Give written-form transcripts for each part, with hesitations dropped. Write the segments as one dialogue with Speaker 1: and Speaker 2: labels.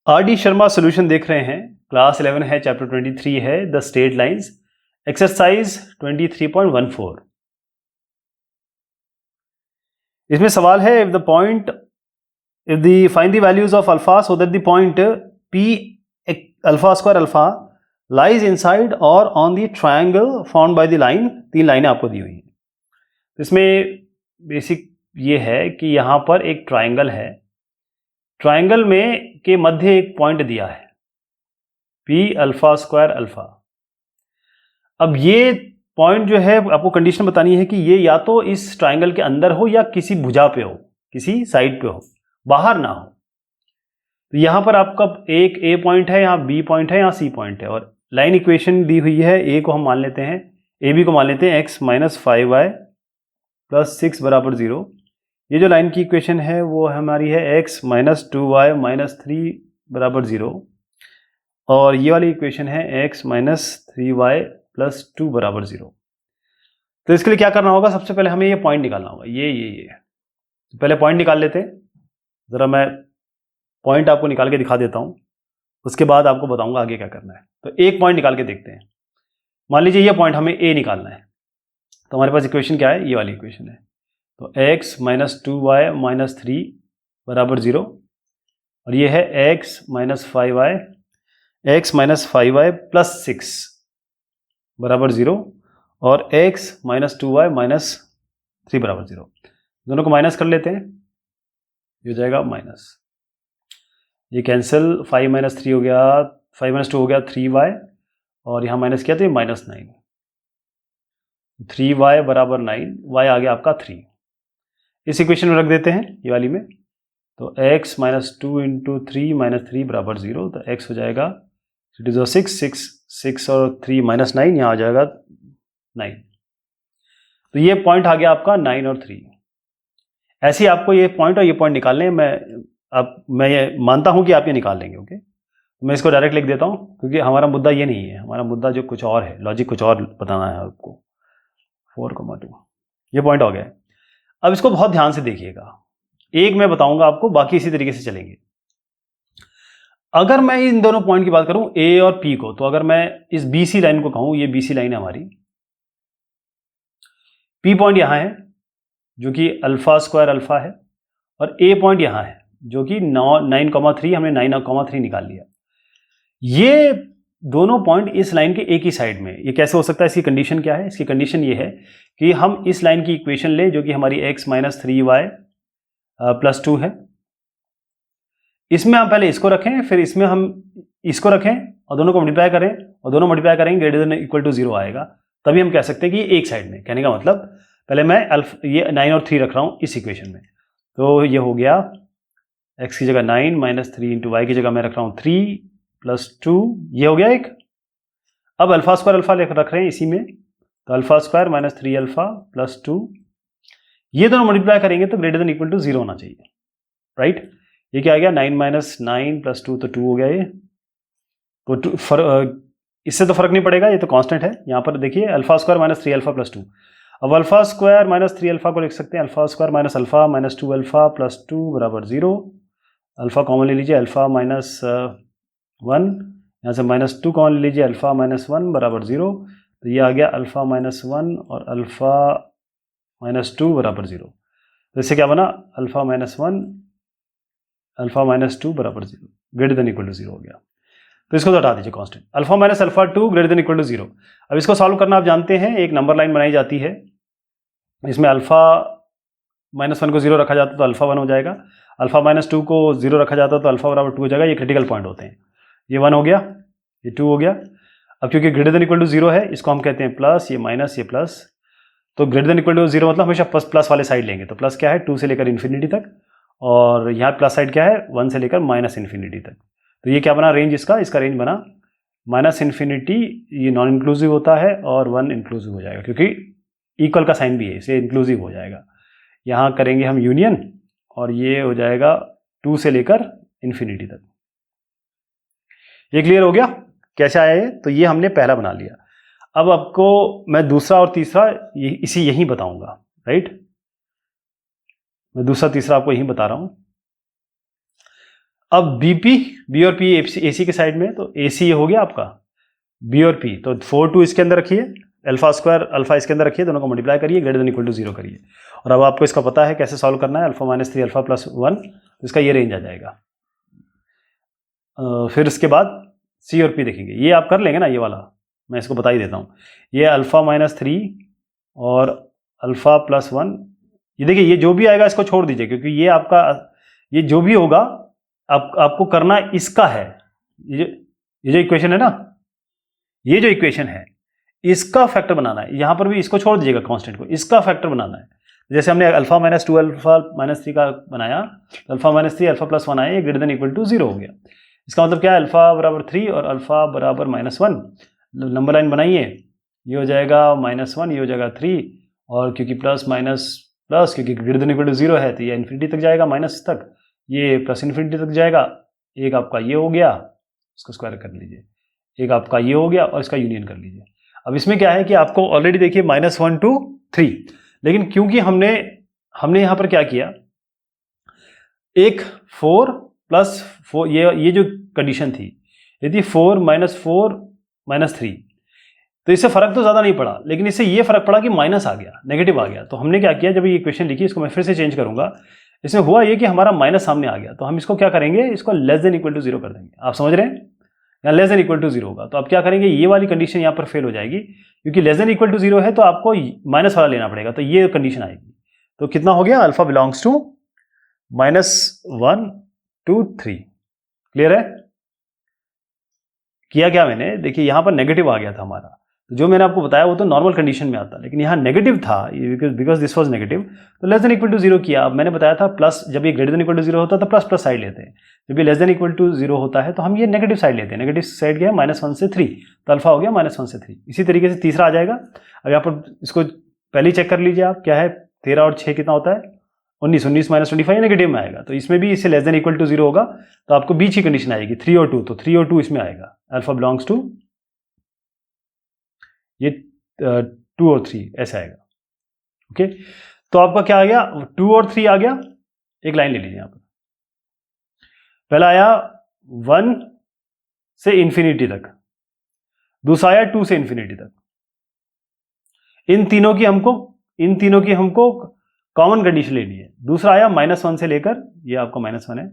Speaker 1: R D Sharma solution देख रहे हैं। क्लास 11 है, चैप्टर 23 है द स्ट्रेट लाइंस, एक्सरसाइज 23.14। इसमें सवाल है if the find the values of alpha so that the point P alpha square alpha lies inside or on the triangle formed by the line. 3 लाइनें आपको दी हुई हैं। इसमें बेसिक ये है कि यहां पर एक ट्रायंगल है, ट्रायंगल में के मध्य एक पॉइंट दिया है पी अल्फा स्क्वायर अल्फा। अब ये पॉइंट जो है आपको कंडीशन बतानी है कि ये या तो इस ट्रायंगल के अंदर हो या किसी भुजा पे हो, किसी साइड पे हो, बाहर ना हो। तो यहां पर आपका एक ए पॉइंट है, यहां बी पॉइंट है, यहां सी पॉइंट है और लाइन इक्वेशन दी हुई है। ए को हम मान लेते हैं, ए बी को मान लेते हैं x माइनस 5y प्लस 6 बराबर 0। ये जो लाइन की इक्वेशन है वो हमारी है x माइनस 2y माइनस 3 बराबर 0 और ये वाली इक्वेशन है x माइनस 3y प्लस 2 बराबर 0। तो इसके लिए क्या करना होगा, सबसे पहले हमें ये पॉइंट निकालना होगा। ये तो पहले पॉइंट निकाल लेते हैं। ज़रा मैं पॉइंट आपको निकाल के दिखा देता हूँ, उसके बाद आपको बताऊंगा आगे क्या करना है। तो एक पॉइंट निकाल के देखते हैं। मान लीजिए ये पॉइंट हमें ए निकालना है, तो हमारे पास इक्वेशन क्या है, ये वाली इक्वेशन है। तो x माइनस 2y माइनस 3 बराबर 0 और ये है x माइनस 5y प्लस 6 बराबर 0 और x माइनस 2y माइनस 3 बराबर 0। दोनों को माइनस कर लेते हैं, ये हो जाएगा माइनस, ये कैंसिल, 5 माइनस 3 हो गया, 5 माइनस 2 हो गया 3y और यहाँ माइनस किया तो ये माइनस 9, 3y बराबर 9, y आ गया आपका 3। इस इक्वेशन में रख देते हैं ये वाली में। तो x माइनस 2 इंटू 3 माइनस 3 बराबर 0, तो x हो जाएगा 6 और 3 माइनस 9, यहाँ आ जाएगा 9। तो ये पॉइंट आ गया आपका 9 और 3। ऐसे ही आपको ये पॉइंट और ये पॉइंट निकालने हैं। मैं ये मानता हूँ कि आप ये निकाल लेंगे। ओके, मैं इसको डायरेक्ट लिख देता हूँ क्योंकि हमारा मुद्दा ये नहीं है, हमारा मुद्दा जो कुछ और है, लॉजिक कुछ और बताना है आपको। 4,2 ये पॉइंट हो गया। अब इसको बहुत ध्यान से देखिएगा, एक मैं बताऊंगा आपको, बाकी इसी तरीके से चलेंगे। अगर मैं इन दोनों पॉइंट की बात करूं ए और पी को, तो अगर मैं इस बीसी लाइन को कहूं, ये बीसी लाइन है हमारी, पी पॉइंट यहां है जो कि अल्फा स्क्वायर अल्फा है और ए पॉइंट यहां है जो कि 9,3, हमने 9,3 निकाल लिया। ये दोनों पॉइंट इस लाइन के एक ही साइड में, ये कैसे हो सकता है, इसकी कंडीशन क्या है? इसकी कंडीशन ये है कि हम इस लाइन की इक्वेशन लें जो कि हमारी x माइनस 3y प्लस 2 है। इसमें हम पहले इसको रखें, फिर इसमें हम इसको रखें और दोनों को मल्टीप्लाई करें और दोनों मल्टीप्लाई करेंगे ग्रेटर देन इक्वल टू 0 आएगा, तभी हम कह सकते हैं कि ये एक साइड में। कहने का मतलब पहले मैं ये 9 और 3 रख रहा हूँ इस इक्वेशन में, तो ये हो गया x की जगह 9 माइनस 3 इंटू वाई की जगह मैं रख रहा हूँ 3 प्लस 2, ये हो गया एक। अब अल्फा स्क्वायर अल्फा रख रहे हैं इसी में, तो alpha square minus 3 alpha plus 2, ये दोनों मल्टीप्लाई करेंगे तो ग्रेटर देन इक्वल टू 0 होना चाहिए, राइट। ये क्या आ गया, 9 माइनस 9 प्लस 2, तो 2 हो गया ये। तो इससे तो फर्क नहीं पड़ेगा, ये तो कांस्टेंट है। यहाँ पर देखिए alpha square minus 3 alpha plus 2। अब अल्फा स्क्वायर माइनस 3 अल्फा को लिख सकते हैं alpha square minus alpha minus 2 alpha plus 2 बराबर 0। अल्फा कॉमन ले लीजिए, अल्फा माइनस 1, यहाँ से माइनस 2 कॉमन ले लीजिए, अल्फा माइनस 1 बराबर 0। तो ये आ गया अल्फा माइनस 1 और अल्फा माइनस 2 बराबर 0। तो इससे क्या बना, अल्फा माइनस 1 अल्फा माइनस 2 बराबर 0, ग्रेटर देन इक्वल टू 0 हो गया। तो इसको तो हटा दीजिए constant, alpha minus alpha 2 greater than equal to 0। अब इसको सॉल्व करना आप जानते हैं, एक नंबर लाइन बनाई जाती है, इसमें अल्फा माइनस 1 को 0 रखा जाता तो अल्फा 1 हो जाएगा, अल्फा माइनस 2 को 0 रखा जाता तो अल्फा बराबर 2 हो जाएगा। ये क्रिटिकल पॉइंट होते हैं। ये 1 हो गया, ये 2 हो गया। अब क्योंकि ग्रेटर देन इक्वल टू 0 है, इसको हम कहते हैं प्लस, ये माइनस, ये प्लस। तो ग्रेटर देन इक्वल टू 0 मतलब हमेशा प्लस वाले साइड लेंगे। तो प्लस क्या है, 2 से लेकर इन्फिनिटी तक, और यहाँ प्लस साइड क्या है, 1 से लेकर माइनस इन्फिनिटी तक। तो ये क्या बना रेंज, इसका रेंज बना माइनस इन्फिनिटी, ये नॉन इंक्लूसिव होता है, और 1 इंक्लूसिव हो जाएगा क्योंकि इक्वल का साइन भी है, इसे इंक्लूसिव हो जाएगा। यहाँ करेंगे हम यूनियन और ये हो जाएगा 2 से लेकर इन्फिनिटी तक। ये क्लियर हो गया कैसे आया ये? तो ये हमने पहला बना लिया। अब आपको मैं दूसरा और तीसरा यहीं बताऊंगा, राइट। मैं दूसरा तीसरा आपको यहीं बता रहा हूं। अब बी और पी ए सी के साइड में, तो ए सी हो गया आपका बी और पी, तो 4 2 इसके अंदर रखिए, अल्फा स्क्वायर अल्फा इसके अंदर रखिए, दोनों को मल्टीप्लाई करिए, ग्रेटर देन इक्वल टू 0 करिए। और अब आपको इसका पता है कैसे सॉल्व करना है, अल्फा माइनस 3 अल्फा प्लस 1, तो इसका ये रेंज आ जाएगा। फिर इसके बाद सी और पी देखेंगे, ये आप कर लेंगे ना, ये वाला मैं इसको बता ही देता हूँ। ये अल्फा माइनस 3 और अल्फा प्लस 1, ये देखिए ये जो भी आएगा इसको छोड़ दीजिए, क्योंकि ये आपका ये जो भी होगा आपको करना इसका है। ये जो इक्वेशन है ना, ये जो इक्वेशन है इसका फैक्टर बनाना है। यहाँ पर भी इसको छोड़ दीजिएगा कांस्टेंट को, इसका फैक्टर बनाना है। जैसे हमने अल्फा माइनस 2 अल्फा माइनस 3 का बनाया, तो अल्फा माइनस 3 अल्फा प्लस 1 आया, ये ग्रेटर देन इक्वल टू 0 हो गया। इसका मतलब क्या है, अल्फा बराबर 3 और अल्फा बराबर -1, नंबर लाइन बनाइए, ये हो जाएगा -1, ये हो जाएगा 3, और क्योंकि प्लस माइनस प्लस, क्योंकि ग्रेटर देन इक्वल टू 0 है तो ये इन्फिनिटी तक जाएगा, माइनस तक, ये प्लस इन्फिनिटी तक जाएगा। एक आपका ये हो गया, इसको स्क्वायर कर लीजिए, एक आपका ये हो गया और इसका यूनियन कर लीजिए। अब इसमें क्या है कि आपको ऑलरेडी देखिए -1 2 3, लेकिन क्योंकि हमने यहाँ पर क्या किया, एक 4 प्लस 4, ये जो कंडीशन थी यदि 4 - 3, तो इससे फर्क तो ज़्यादा नहीं पड़ा, लेकिन इससे ये फर्क पड़ा कि माइनस आ गया, नेगेटिव आ गया। तो हमने क्या किया, जब ये इक्वेशन लिखी, इसको मैं फिर से चेंज करूंगा, इसमें हुआ ये कि हमारा माइनस सामने आ गया, तो हम इसको क्या करेंगे, इसको लेस देन इक्वल टू 0 कर देंगे। आप समझ रहे हैं, यहाँ लेस देन इक्वल टू 0 होगा, तो आप क्या करेंगे, ये वाली कंडीशन यहाँ पर फेल हो जाएगी, क्योंकि लेस देन इक्वल टू 0 है तो आपको माइनस वाला लेना पड़ेगा, तो ये कंडीशन आएगी। तो कितना हो गया, अल्फा बिलोंग्स टू -1 2 3। क्लियर है? किया क्या मैंने, देखिए यहाँ पर नेगेटिव आ गया था हमारा, तो जो मैंने आपको बताया वो तो नॉर्मल कंडीशन में आता, लेकिन यहाँ नेगेटिव था, बिकॉज दिस वाज नेगेटिव, तो लेस देन इक्वल टू 0 किया। अब मैंने बताया था प्लस, जब ये ग्रेटर देन इक्वल टू 0 होता है तो प्लस प्लस साइड लेते हैं, जब ये लेस देन इक्वल टू 0 होता है तो हम ये नेगेटिव साइड लेते हैं। नेगेटिव साइड क्या है, -1 से 3, तो अल्फा हो गया -1 से 3। इसी तरीके से तीसरा आ जाएगा। अब यहाँ पर इसको पहले चेक कर लीजिए आप, क्या है 13 और 6 कितना होता है 19, 19 - 25 नेगेटिव में आएगा, तो इसमें भी इससे लेस देन इक्वल टू 0 होगा, तो आपको बीच की कंडीशन आएगी 3 और 2, तो 3 और 2 इसमें आएगा, अल्फा बिलोंग्स टू ये 2 और 3 ऐसा आएगा। ओके, तो आपका क्या आ गया, 2 और 3 आ गया। एक लाइन ले लीजिए यहाँ पर, पहला आया 1 से इंफिनिटी तक, दूसरा आया 2 से इंफिनिटी तक। इन तीनों की हमको कॉमन कंडीशन लेनी है। दूसरा आया -1 से लेकर, ये आपका -1 है,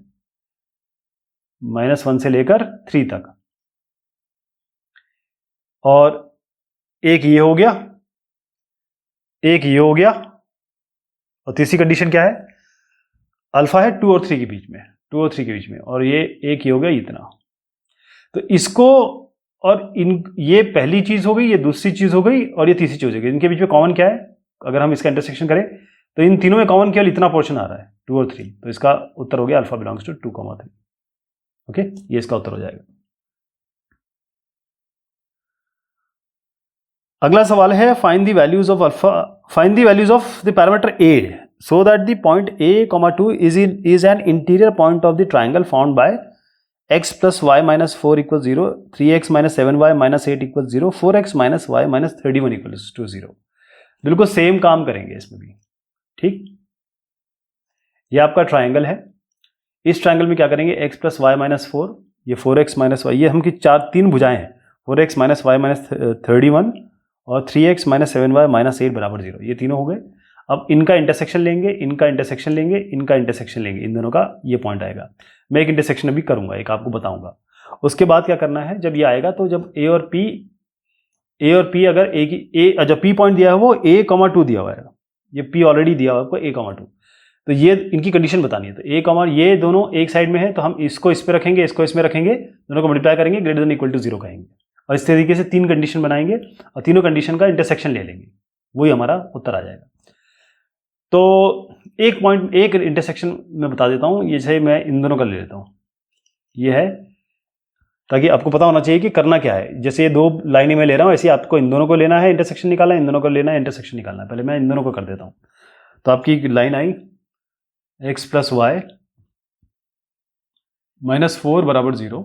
Speaker 1: -1 से लेकर 3 तक, और एक ये हो गया, एक ये हो गया, और तीसरी कंडीशन क्या है, अल्फा है 2 और 3 के बीच में, 2 और 3 के बीच में, और ये एक ये हो गया इतना। तो इसको और ये पहली चीज हो गई, ये दूसरी चीज हो गई, और ये तीसरी चीज हो गई। इनके बीच में कॉमन क्या है, अगर हम इसका इंटरसेक्शन करें तो इन तीनों में कॉमन केवल इतना पोर्शन आ रहा है 2 और 3, तो इसका उत्तर हो गया अल्फा बिलोंग्स टू 2, 3। ओके, ये इसका उत्तर हो जाएगा। अगला सवाल है, find the values of alpha, find the values of the parameter A so that the point a, 2 is an interior point of the triangle formed by x plus y minus 4 equals 0, 3x minus 7y minus 8 equals 0, 4x minus y minus 31 equals to 0। बिल्कुल same काम करेंगे इसमें भी, ठीक। ये आपका triangle है, इस ट्राइंगल में क्या करेंगे, x plus y minus 4, ये 4x minus y, ये हम की तीन भुजाएं हैं, 4x minus y minus 31 और 3x minus 7y minus 8 बराबर 0, ये तीनों हो गए। अब इनका इंटरसेक्शन लेंगे, इनका इंटरसेक्शन लेंगे, इनका इंटरसेक्शन लेंगे, इन दोनों का ये पॉइंट आएगा। मैं एक इंटरसेक्शन अभी करूंगा, एक आपको बताऊंगा। उसके बाद क्या करना है, जब ये आएगा तो जब ए और पी अगर जब पी पॉइंट दिया है वो a, 2 दिया हुआ है, ये p ऑलरेडी दिया हुआ है आपको a, 2, तो ये इनकी कंडीशन बतानी है। तो ये दोनों एक साइड में है, तो हम इसको इस पे रखेंगे, इसको इसमें रखेंगे, दोनों को मल्टीप्लाई करेंगे, ग्रेटर देन इक्वल टू 0 कहेंगे, और इस तरीके से 3 कंडीशन बनाएंगे और तीनों कंडीशन का इंटरसेक्शन ले लेंगे, वही हमारा उत्तर आ जाएगा। तो एक इंटरसेक्शन में बता देता हूं, जैसे मैं इन दोनों का ले लेता हूं, ये है, ताकि आपको पता होना चाहिए कि करना क्या है। जैसे ये 2 लाइनें मैं ले रहा हूं, ऐसे आपको इन दोनों को लेना है, इंटरसेक्शन निकालना है, इन दोनों को लेना है, इंटरसेक्शन निकालना है। पहले मैं इन दोनों को कर देता हूं, तो आपकी लाइन आई x plus y -4 बराबर 0,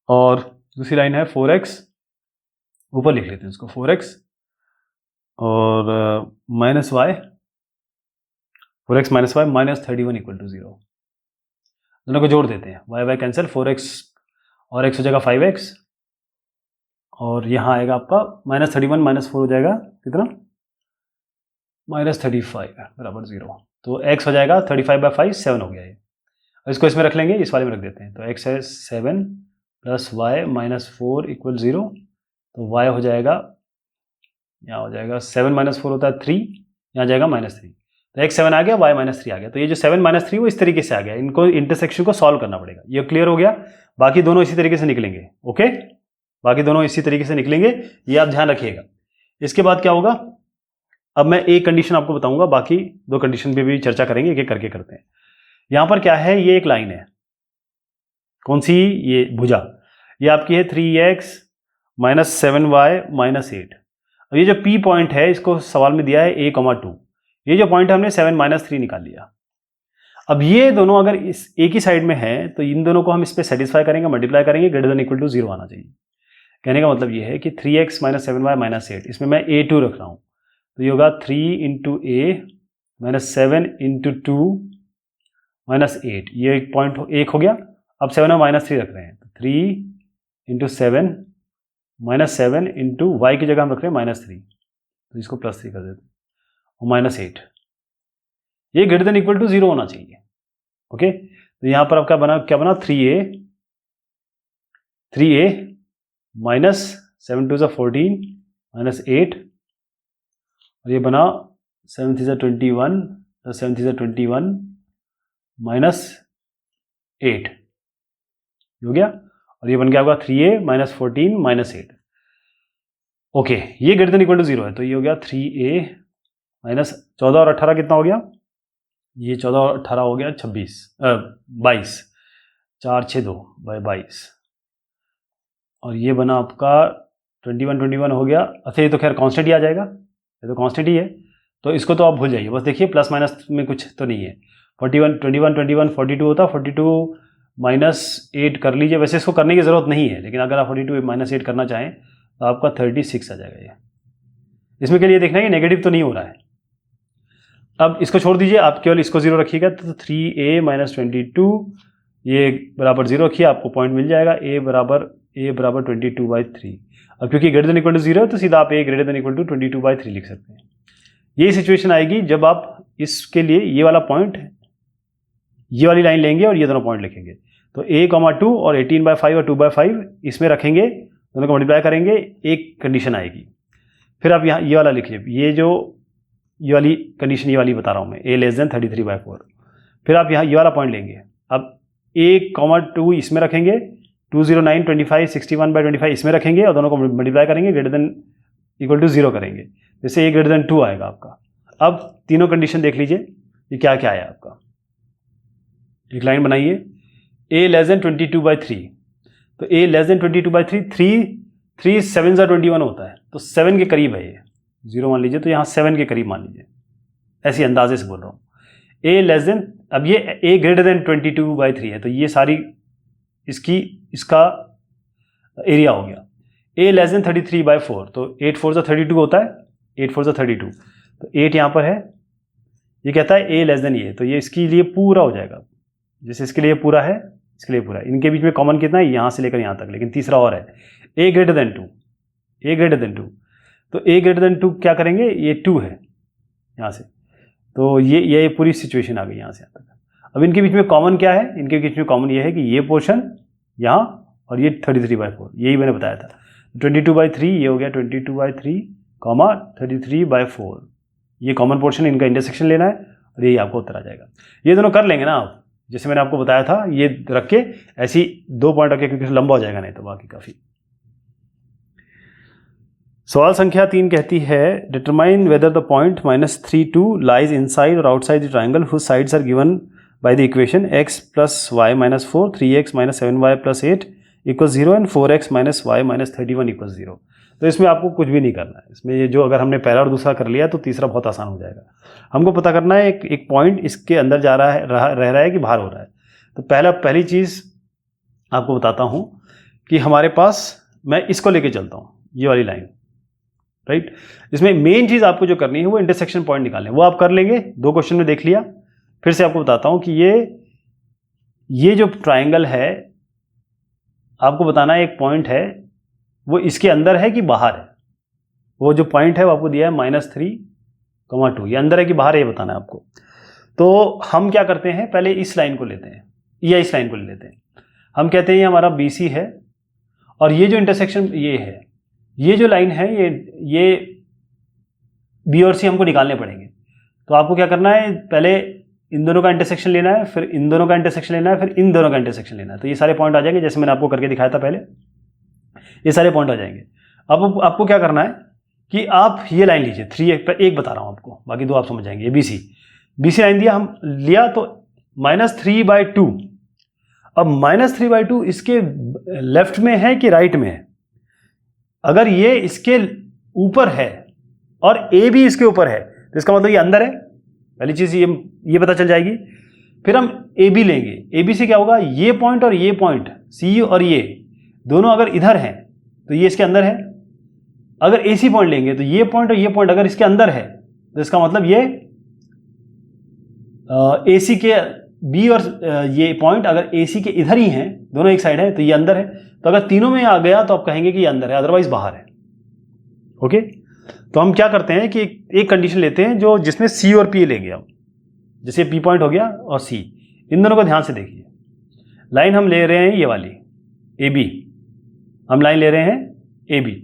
Speaker 1: और दूसरी लाइन है 4x, ऊपर लिख लेते हैं इसको, 4x और -y, 4x minus y minus 31 equal to 0। दोनों को जोड़ देते हैं, वाई वाई कैंसिल, 4x और x हो जाएगा 5x, और यहाँ आएगा आपका -31 -4 हो जाएगा कितना, -35 बराबर 0। तो x हो जाएगा 35/5, 7 हो गया ये। इसको इसमें रख लेंगे, इस वाले में रख देते हैं। तो x है 7 + y -4 = 0। तो y हो जाएगा, यहाँ हो जाएगा 7 - 4 होता है 3, यहाँ जाएगा -3। तो x 7 आ गया, y -3 आ गया। तो ये जो 7 - 3 वो इस तरीके से आ गया। इनको इंटरसेक्शन को सॉल्व करना पड़ेगा। ये क्लियर हो गया। बाकी दोनों इसी तरीके से निकलेंगे। ओके, बाकी दोनों इसी तरीके से निकलेंगे, ये आप ध्यान रखिएगा। इसके बाद क्या होगा, अब मैं एक कंडीशन आपको बताऊंगा, बाकी दो कंडीशन पे भी चर्चा करेंगे, एक एक करके करते हैं। यहां पर क्या है, ये एक लाइन है, कौन सी, ये भुजा, ये आपकी है 3x - 7y - 8। अब ये जो P पॉइंट है, इसको सवाल में दिया है a, 2। ये जो पॉइंट है हमने 7 - 3 निकाल लिया। अब ये दोनों अगर इस एक ही साइड में है तो इन दोनों को हम इस पे सेटिस्फाई करेंगे, मल्टीप्लाई करेंगे, > 0 आना चाहिए। कहने का मतलब ये है कि 3x - 7y - 8, इसमें मैं a2 रख रहा हूं, तो ये होगा 3 × a - 7 × 2 - 8। ये एक पॉइंट एक हो गया। अब 7 और -3 रख रहे हैं, तो 3 × 7 - 7 × y की जगह हम रख रहे हैं -3, तो इसको +3 कर देते हैं, और -8। ये > 0 होना चाहिए। ओके, तो यहां पर आपका बना, क्या बना, 3a -7 × 2 = 14 -8, और ये बना 7 × 3 = 21 + 7 × 3 = 21 -8 हो गया, और ये बन गया आपका 3a - 14 -8। ओके, ये > 0 है, तो ये हो गया 3a - 14 और 18 कितना हो गया, ये 14 और 18 हो गया 22, 4 6 2 22, और ये बना आपका 21 हो गया। अच्छा, ये तो खैर कांस्टेंट ही आ जाएगा, ये तो कांस्टेंट ही है, तो इसको तो आप भूल जाइए, बस देखिए प्लस माइनस में कुछ तो नहीं है। 21 42 होता, 42 -8 कर लीजिए, वैसे इसको करने की ज़रूरत नहीं है, लेकिन अगर आप 42 -8 करना चाहें तो आपका 36 आ जाएगा। ये इसमें के लिए देखना है कि नेगेटिव तो नहीं हो रहा है। अब इसको छोड़ दीजिए, आप केवल इसको 0 रखिएगा, तो 3a - 22 ये बराबर 0 रखिए, आपको पॉइंट मिल जाएगा। a बराबर 22/3। अब क्योंकि > 0 है तो सीधा आप a > 22/3 लिख सकते हैं। यही सिचुएशन आएगी जब आप इसके लिए ये वाला पॉइंट, ये वाली लाइन लेंगे और ये दोनों पॉइंट लिखेंगे। तो a, 2 और 18/5 और 2/5 इसमें रखेंगे, दोनों को मल्टीप्लाई करेंगे, एक कंडीशन आएगी। फिर आप यहाँ ये वाला लिखिए, ये वाली कंडीशन, ये वाली बता रहा हूँ मैं, a < 33/4। फिर आप यहाँ ये वाला पॉइंट लेंगे। अब a, 2 इसमें रखेंगे, 209 25 61/25 इसमें रखेंगे, और दोनों को मल्टीप्लाई करेंगे, > 0 करेंगे, जैसे a > 2 आएगा आपका। अब तीनों कंडीशन देख लीजिए, ये क्या क्या आया आपका। एक लाइन बनाइए, a < 22/3, तो a < 22/3, 3 7 × 21 होता है, तो 7 के करीब है, ये 0 मान लीजिए, तो यहाँ 7 के करीब मान लीजिए, ऐसी अंदाजे से बोल रहा हूँ। अब ये a > 22/3 है, तो ये सारी इसका एरिया हो गया। a < 33/4, तो 8 4 = 32 होता है, 8 4 = 32, तो 8 यहाँ पर है। ये कहता है a < ये, तो ये इसके लिए पूरा हो जाएगा, जैसे इसके लिए पूरा है, इसके लिए पूरा है। इनके बीच में कॉमन कितना है, यहाँ से लेकर यहाँ तक, लेकिन तीसरा और है, a > 2, a > 2, तो a > 2 क्या करेंगे, ये 2 है यहाँ से, तो ये पूरी सिचुएशन आ गई यहाँ से यहाँ तक। अब इनके बीच में कॉमन क्या है, इनके बीच में कॉमन ये है कि ये पोर्शन यहाँ और ये 33/4, यही मैंने बताया था। 22/3 ये हो गया 22/3, 33/4, ये कॉमन पोर्शन, इनका इंटरसेक्शन लेना है, और यही आपको उत्तर आ जाएगा। ये दोनों कर लेंगे ना आप, जैसे मैंने आपको बताया था, ये रख के ऐसी 2 पॉइंट रख के, क्योंकि लंबा हो जाएगा नहीं तो बाकी काफ़ी। सवाल संख्या 3 कहती है, determine whether the point -3 2 lies inside or outside the triangle whose sides are given by the equation x + y - 4 3x - 7y + 8 = 0 and 4x - y - 31 = 0। तो इसमें आपको कुछ भी नहीं करना है। इसमें ये जो अगर हमने पहला और दूसरा कर लिया तो तीसरा बहुत आसान हो जाएगा। हमको पता करना है एक पॉइंट इसके अंदर जा रहा है, रह रहा है कि बाहर हो रहा है। तो पहली चीज़ आपको बताता हूँ कि हमारे पास, मैं इसको लेके चलता हूँ, ये वाली लाइन, राइट। इसमें मेन चीज़ आपको जो करनी है वो इंटरसेक्शन पॉइंट निकालने, वो आप कर लेंगे, 2 क्वेश्चन में देख लिया। फिर से आपको बताता हूँ कि ये जो ट्राइंगल है आपको बताना है, एक पॉइंट है वो इसके अंदर है कि बाहर है। वो जो पॉइंट है वो आपको दिया है -3, 2, ये अंदर है कि बाहर है, ये बताना है आपको। तो हम क्या करते हैं, पहले इस लाइन को लेते हैं या इस लाइन को ले लेते हैं। हम कहते हैं ये हमारा BC है और ये जो इंटरसेक्शन ये है, ये जो लाइन है ये B और C हमको निकालने पड़ेंगे। तो आपको क्या करना है, पहले इन दोनों का इंटरसेक्शन लेना है, फिर इन दोनों का इंटरसेक्शन लेना है, फिर इन दोनों का इंटरसेक्शन लेना है। तो ये सारे पॉइंट आ जाएंगे, जैसे मैंने आपको करके दिखाया था पहले, ये सारे पॉइंट आ जाएंगे। अब आपको क्या करना है कि आप ये लाइन लीजिए, 3 एक बता रहा हूँ आपको, बाकी 2 आप समझ जाएंगे। BC लाइन दिया, हम लिया तो -3/2। अब -3/2 इसके लेफ्ट में है कि राइट में है? अगर ये इसके ऊपर है और A भी इसके ऊपर है तो इसका मतलब ये अंदर है, पहली चीज ये पता चल जाएगी। फिर हम AB लेंगे, AB से क्या होगा, ये पॉइंट और ये पॉइंट C और ये दोनों अगर इधर हैं तो ये इसके अंदर है। अगर AC पॉइंट लेंगे तो ये पॉइंट और ये पॉइंट अगर इसके अंदर है तो इसका मतलब ये AC के B और ये पॉइंट अगर AC के इधर ही हैं, दोनों एक साइड है, तो ये अंदर है। तो अगर तीनों में आ गया तो आप कहेंगे कि ये अंदर है, अदरवाइज बाहर है। ओके, तो हम क्या करते हैं कि एक कंडीशन लेते हैं जो जिसमें C और P लेंगे हम, जैसे P पॉइंट हो गया और C, इन दोनों को ध्यान से देखिए। लाइन हम ले रहे हैं ये वाली AB, हम लाइन ले रहे हैं AB।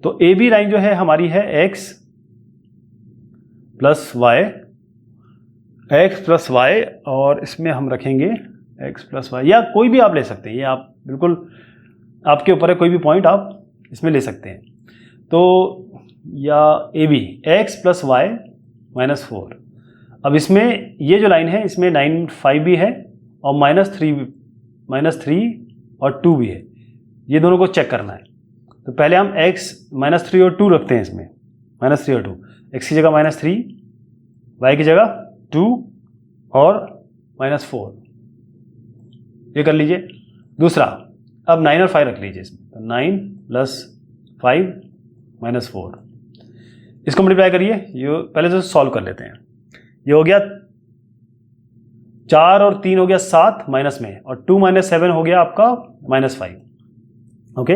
Speaker 1: तो AB लाइन जो है हमारी है x प्लस y, और इसमें हम रखेंगे x प्लस वाई, या कोई भी आप ले सकते हैं, ये आप बिल्कुल आपके ऊपर है, कोई भी पॉइंट आप इसमें ले सकते हैं। तो या AB x प्लस वाई -4। अब इसमें ये जो लाइन है इसमें 9, 5 भी है और -3 और 2 भी है, ये दोनों को चेक करना है। तो पहले हम x -3 और 2 रखते हैं इसमें, -3 और 2, x की जगह -3, y की जगह 2 और -4, ये कर लीजिए। दूसरा, अब 9 और 5 रख लीजिए इसमें, तो 9 + 5 -4, इसको मल्टीप्लाई करिए। ये पहले तो सॉल्व कर लेते हैं। ये हो गया 4 और 3 हो गया 7 माइनस में, और 2 - 7 हो गया आपका -5। ओके,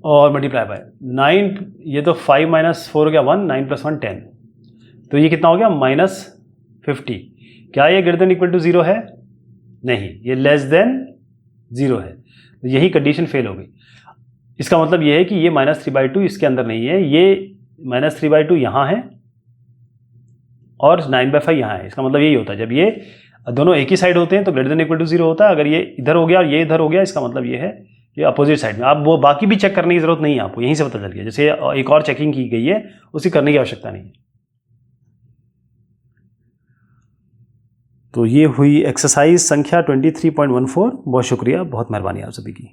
Speaker 1: और मल्टीप्लाई बाय 9, ये तो 5 - 4 हो गया 1, 9 + 1 10, तो ये कितना हो गया -50। क्या ये ग्रेटर देन इक्वल टू 0 है? नहीं, ये लेस देन 0 है। तो यही कंडीशन फेल हो गई। इसका मतलब ये है कि ये -3/2 इसके अंदर नहीं है, ये -3/2 यहाँ है और 9/5 यहाँ है। इसका मतलब यही होता है, जब ये दोनों एक ही साइड होते हैं तो ग्रेटर देन इक्वल टू 0 होता है। अगर ये इधर हो गया और ये इधर हो गया, इसका मतलब ये है कि अपोजिट साइड में। आप वो बाकी भी चेक करने की जरूरत नहीं है, आपको यहीं से पता चल गया। जैसे एक और चेकिंग की गई है, उसी करने की आवश्यकता नहीं है। तो ये हुई एक्सरसाइज संख्या 23.14। बहुत शुक्रिया, बहुत मेहरबानी आप सभी की।